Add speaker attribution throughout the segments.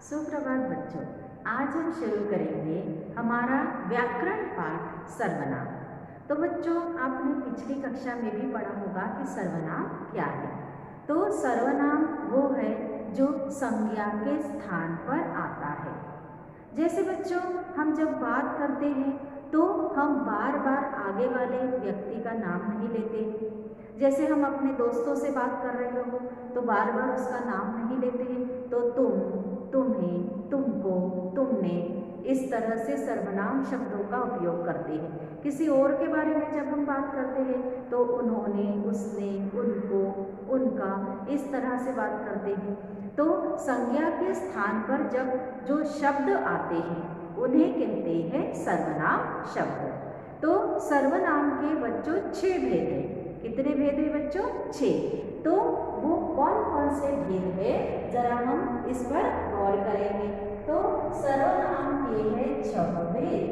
Speaker 1: सुप्रभात बच्चों, आज हम शुरू करेंगे हमारा व्याकरण पाठ सर्वनाम। तो बच्चों, आपने पिछली कक्षा में भी पढ़ा होगा कि सर्वनाम क्या है। तो सर्वनाम वो है जो संज्ञा के स्थान पर आता है। जैसे बच्चों, हम जब बात करते हैं तो हम बार बार आगे वाले व्यक्ति का नाम नहीं लेते। जैसे हम अपने दोस्तों से बात कर रहे हो तो बार बार उसका नाम नहीं लेते हैं। तो तुम, तुम्हें, तुमको, तुमने, इस तरह से सर्वनाम शब्दों का उपयोग करते हैं। किसी और के बारे में जब हम बात करते हैं तो उन्होंने, उसने, उनको, उनका, इस तरह से बात करते हैं। तो संज्ञा के स्थान पर जब जो शब्द आते हैं उन्हें कहते हैं सर्वनाम शब्द। तो सर्वनाम के बच्चों 6 भेद हैं। कितने भेद हैं बच्चों? 6। तो वो कौन कौन से भेद है, जरा हम इस पर गौर करेंगे। तो सर्वनाम के हैं 6 भेद।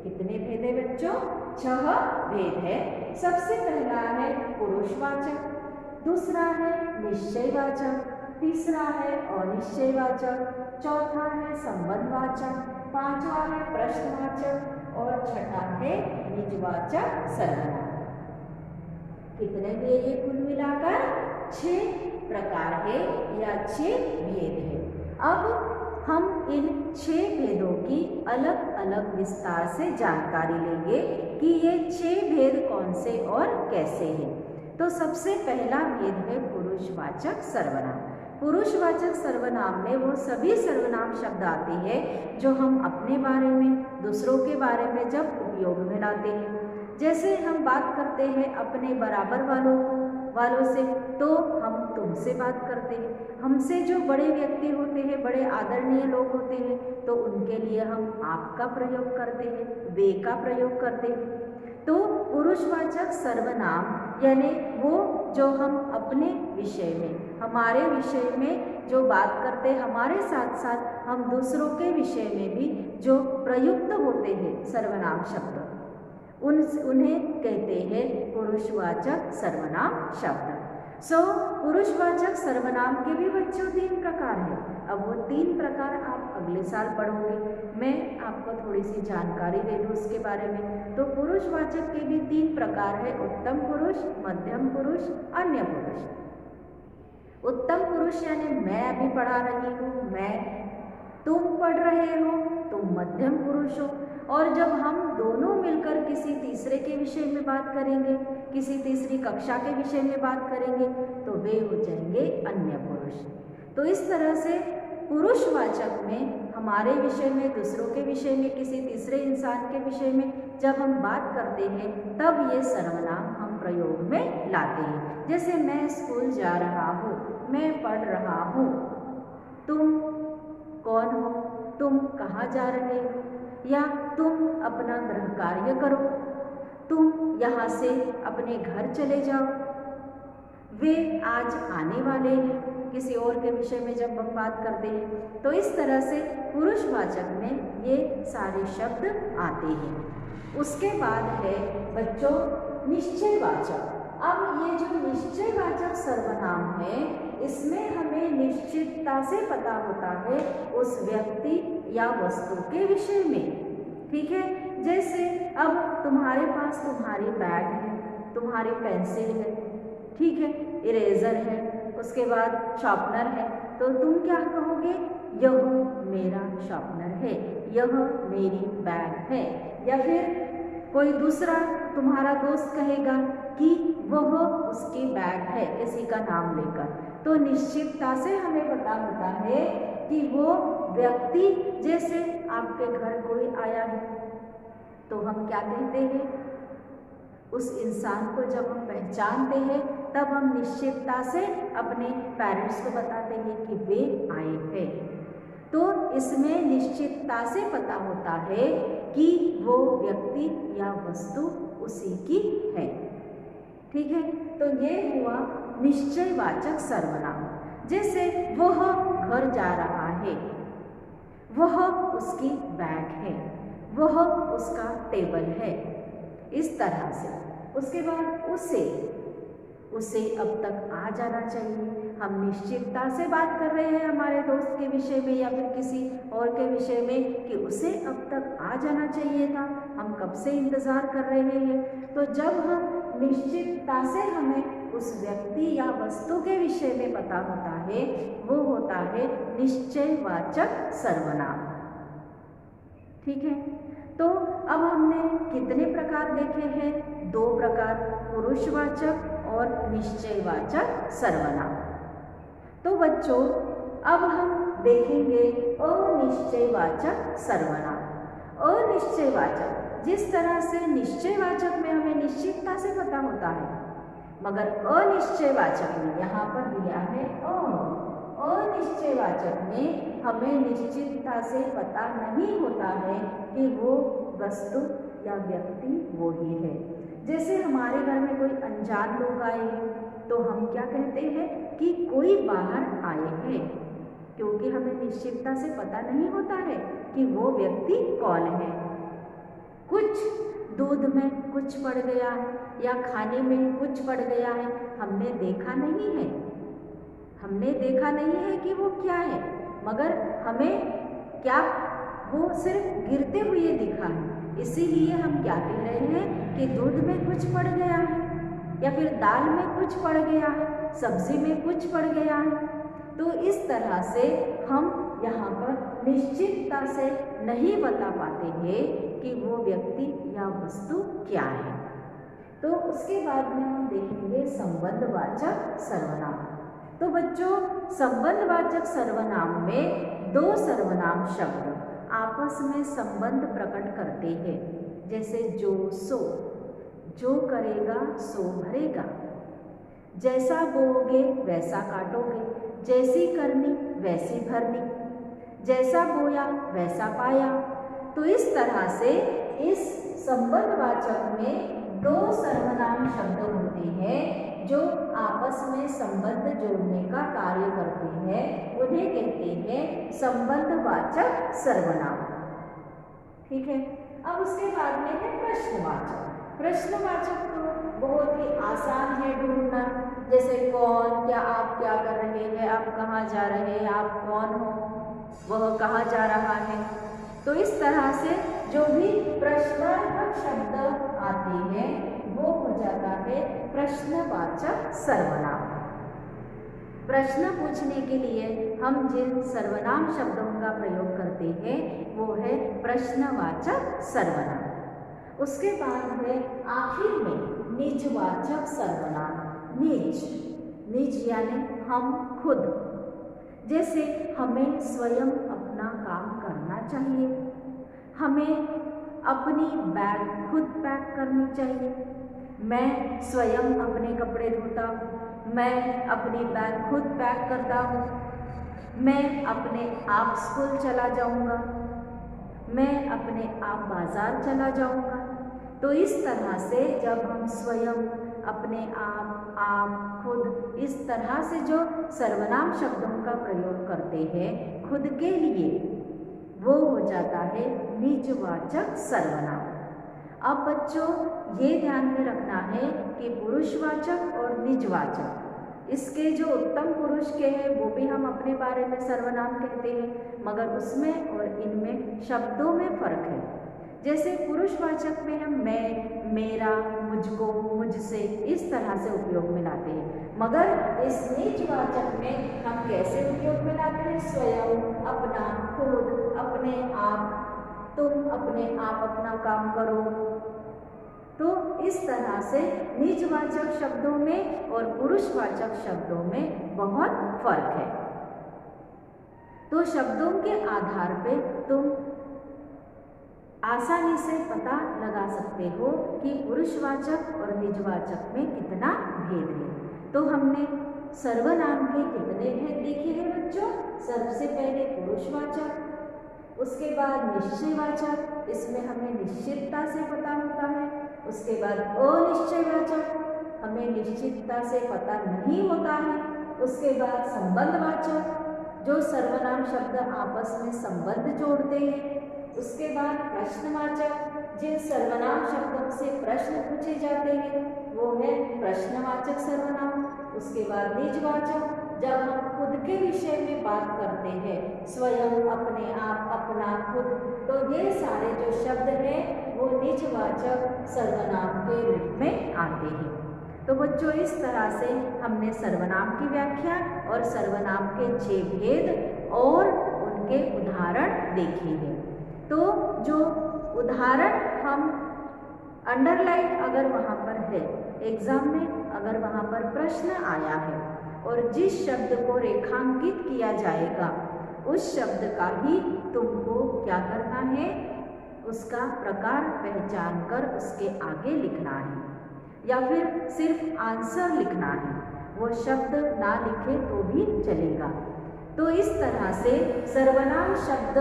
Speaker 1: कितने भेद है बच्चों? 6 भेद है। सबसे पहला है पुरुषवाचक, दूसरा है निश्चयवाचक, तीसरा है अनिश्चयवाचक, चौथा है संबंधवाचक, पांचवा है प्रश्नवाचक और छठा है निजवाचक सर्वनाम। कितने भेद है? कुल मिलाकर 6 प्रकार है या 6 भेद है। अब हम इन 6 भेदों की अलग अलग विस्तार से जानकारी लेंगे कि ये 6 भेद कौन से और कैसे हैं। तो सबसे पहला भेद है पुरुषवाचक सर्वनाम। पुरुषवाचक सर्वनाम में वो सभी सर्वनाम शब्द आते हैं जो हम अपने बारे में, दूसरों के बारे में जब उपयोग में लाते हैं। जैसे हम बात करते हैं अपने बराबर वालों से तो हम तुमसे बात करते हैं। हमसे जो बड़े व्यक्ति होते हैं, बड़े आदरणीय लोग होते हैं, तो उनके लिए हम आप का प्रयोग करते हैं, वे का प्रयोग करते हैं। तो पुरुषवाचक सर्वनाम यानी वो जो हम अपने विषय में, हमारे विषय में जो बात करते हैं, हमारे साथ साथ हम दूसरों के विषय में भी जो प्रयुक्त होते हैं सर्वनाम शब्द, उन्हें कहते हैं पुरुषवाचक सर्वनाम शब्द। पुरुषवाचक सर्वनाम के भी बच्चों 3 प्रकार हैं। अब वो 3 प्रकार आप अगले साल पढ़ोगे। मैं आपको थोड़ी सी जानकारी दे दूँ उसके बारे में। तो पुरुषवाचक के भी 3 प्रकार है: उत्तम पुरुष, मध्यम पुरुष, अन्य पुरुष। उत्तम पुरुष यानी मैं अभी पढ़ा रही हूँ, मैं, तुम पढ़ रहे हो, तुम मध्यम पुरुष हो। और जब हम दोनों मिलकर किसी तीसरे के विषय में बात करेंगे, किसी तीसरी कक्षा के विषय में बात करेंगे, तो वे हो जाएंगे अन्य पुरुष। तो इस तरह से पुरुषवाचक में हमारे विषय में, दूसरों के विषय में, किसी तीसरे इंसान के विषय में जब हम बात करते हैं तब ये सर्वनाम हम प्रयोग में लाते हैं। जैसे मैं स्कूल जा रहा हूँ, मैं पढ़ रहा हूँ, तुम कौन हो, तुम कहाँ जा रहे हो, या तुम अपना गृह कार्य करो, तुम यहाँ से अपने घर चले जाओ, वे आज आने वाले हैं, किसी और के विषय में जब हम बात करते हैं। तो इस तरह से पुरुषवाचक में ये सारे शब्द आते हैं। उसके बाद है बच्चों निश्चयवाचक। अब ये जो निश्चयवाचक सर्वनाम है, इसमें हमें निश्चितता से पता होता है उस व्यक्ति या वस्तु के विषय में। ठीक है, जैसे अब तुम्हारे पास तुम्हारी बैग है, तुम्हारी पेंसिल है, ठीक है, इरेजर है, उसके बाद शार्पनर है, तो तुम क्या कहोगे? यह मेरा शार्पनर है, यह मेरी बैग है। या फिर कोई दूसरा तुम्हारा दोस्त कहेगा कि वह उसकी बैग है, किसी का नाम लेकर। तो निश्चितता से हमें पता होता है कि वो व्यक्ति, जैसे आपके घर कोई आया है तो हम क्या कहते हैं? उस इंसान को जब हम पहचानते हैं तब हम निश्चितता से अपने पेरेंट्स को बताते हैं कि वे आए हैं। तो इसमें निश्चितता से पता होता है कि वो व्यक्ति या वस्तु उसी की है। ठीक है, तो ये हुआ निश्चयवाचक सर्वनाम। जैसे वह घर जा रहा है, वह उसकी बैग है, वह उसका टेबल है, इस तरह से। उसके बाद उसे अब तक आ जाना चाहिए। हम निश्चितता से बात कर रहे हैं हमारे दोस्त के विषय में या फिर किसी और के विषय में कि उसे अब तक आ जाना चाहिए था, हम कब से इंतज़ार कर रहे हैं। तो जब हम निश्चितता से हमें उस व्यक्ति या वस्तु के विषय में पता होता है, वो होता है निश्चयवाचक सर्वनाम। ठीक है, तो अब हमने कितने प्रकार देखे हैं? 2 प्रकार, पुरुषवाचक और निश्चयवाचक सर्वनाम। तो बच्चों अब हम देखेंगे अनिश्चयवाचक सर्वनाम। अनिश्चयवाचक, जिस तरह से निश्चयवाचक में हमें निश्चितता से पता होता है, मगर अनिश्चयवाचक में यहाँ पर दिया है अनिश्चयवाचक में हमें निश्चितता से पता नहीं होता है कि वो वस्तु या व्यक्ति वो ही है। जैसे हमारे घर में कोई अनजान लोग आए हैं तो हम क्या कहते हैं कि कोई बाहर आए हैं, क्योंकि हमें निश्चितता से पता नहीं होता है कि वो व्यक्ति कौन है। कुछ दूध में कुछ पड़ गया है या खाने में कुछ पड़ गया है, हमने देखा नहीं है कि वो क्या है, मगर हमें क्या वो सिर्फ गिरते हुए दिखा है, इसीलिए हम क्या कह रहे हैं कि दूध में कुछ पड़ गया है या फिर दाल में कुछ पड़ गया है, सब्जी में कुछ पड़ गया है। तो इस तरह से हम यहाँ पर निश्चितता से नहीं बता पाते हैं कि वो व्यक्ति या वस्तु क्या है। तो उसके बाद में हम देखेंगे संबंधवाचक सर्वनाम। तो बच्चों संबंधवाचक सर्वनाम में 2 सर्वनाम शब्द आपस में संबंध प्रकट करते हैं, जैसे जो सो, जो करेगा सो भरेगा, जैसा बोओगे वैसा काटोगे, जैसी करनी वैसी भरनी, जैसा बोया वैसा पाया। तो इस तरह से इस संबंधवाचक में 2 सर्वनाम शब्द होते हैं जो आपस में संबंध जोड़ने का कार्य करते हैं, उन्हें कहते हैं संबंधवाचक सर्वनाम। ठीक है, अब उसके बाद में है प्रश्नवाचक। प्रश्नवाचक तो बहुत ही आसान है ढूंढना, जैसे कौन, क्या, आप क्या कर रहे हैं, आप कहाँ जा रहे हैं, आप कौन हो, वह कहाँ जा रहा है। तो इस तरह से जो भी प्रश्नार्थक शब्द आते हैं वो हो जाता है प्रश्नवाचक सर्वनाम। प्रश्न पूछने के लिए हम जिन सर्वनाम शब्दों का प्रयोग करते हैं वो है प्रश्नवाचक सर्वनाम। उसके बाद है आखिर में निजवाचक सर्वनाम। निज यानी हम खुद, जैसे हमें स्वयं अपना काम करना चाहिए, हमें अपनी बैग खुद पैक करनी चाहिए, मैं स्वयं अपने कपड़े धोता हूँ, मैं अपनी बैग खुद पैक करता हूँ, मैं अपने आप स्कूल चला जाऊँगा, मैं अपने आप बाज़ार चला जाऊँगा। तो इस तरह से जब हम स्वयं, अपने आप, खुद, इस तरह से जो सर्वनाम शब्दों का प्रयोग करते हैं खुद के लिए, वो हो जाता है निजवाचक सर्वनाम। अब बच्चों ये ध्यान में रखना है कि पुरुषवाचक और निजवाचक, इसके जो उत्तम पुरुष के हैं वो भी हम अपने बारे में सर्वनाम कहते हैं, मगर उसमें और इनमें शब्दों में फर्क है। जैसे पुरुषवाचक में हम मैं, मेरा, मुझको, मुझसे, इस तरह से उपयोग में लाते हैं, मगर इस निजवाचक में हम कैसे उपयोग में लाते हैं? स्वयं, अपना, खुद, अपने आप, तुम अपने आप अपना काम करो। तो इस तरह से निजवाचक शब्दों में और पुरुषवाचक शब्दों में बहुत फर्क है। तो शब्दों के आधार पे तुम आसानी से पता लगा सकते हो कि पुरुषवाचक और निजवाचक में कितना भेद है। तो हमने सर्वनाम के कितने भेद देखे हैं बच्चों? सबसे पहले पुरुषवाचक, उसके बाद निश्चयवाचक, इसमें हमें निश्चितता से पता होता है। उसके बाद अनिश्चयवाचक, हमें निश्चितता से पता नहीं होता है। उसके बाद संबंधवाचक, जो सर्वनाम शब्द आपस में संबंध जोड़ते हैं। उसके बाद प्रश्नवाचक, जिन सर्वनाम शब्दों से प्रश्न पूछे जाते हैं वो है प्रश्नवाचक सर्वनाम। उसके बाद निजवाचक, जब हम खुद के विषय में बात करते हैं, स्वयं, अपने आप, अपना, खुद, तो ये सारे जो शब्द हैं वो निजवाचक सर्वनाम के रूप में आते हैं। तो बच्चों, इस तरह से हमने सर्वनाम की व्याख्या और सर्वनाम के 6 भेद और उनके उदाहरण देखे हैं। तो जो उदाहरण हम अंडरलाइन अगर वहाँ पर है, एग्जाम में अगर वहाँ पर प्रश्न आया है और जिस शब्द को रेखांकित किया जाएगा उस शब्द का ही तुमको क्या करना है, उसका प्रकार पहचान कर उसके आगे लिखना है, या फिर सिर्फ आंसर लिखना है, वो शब्द ना लिखे तो भी चलेगा। तो इस तरह से सर्वनाम शब्द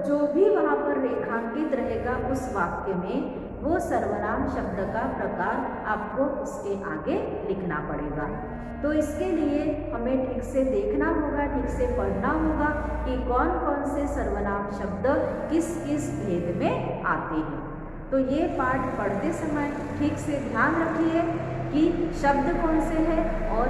Speaker 1: जो भी वहाँ पर रेखांकित रहेगा उस वाक्य में, वो सर्वनाम शब्द का प्रकार आपको उसके आगे लिखना पड़ेगा। तो इसके लिए हमें ठीक से देखना होगा, ठीक से पढ़ना होगा कि कौन कौन से सर्वनाम शब्द किस किस भेद में आते हैं। तो ये पाठ पढ़ते समय ठीक से ध्यान रखिए कि शब्द कौन से हैं और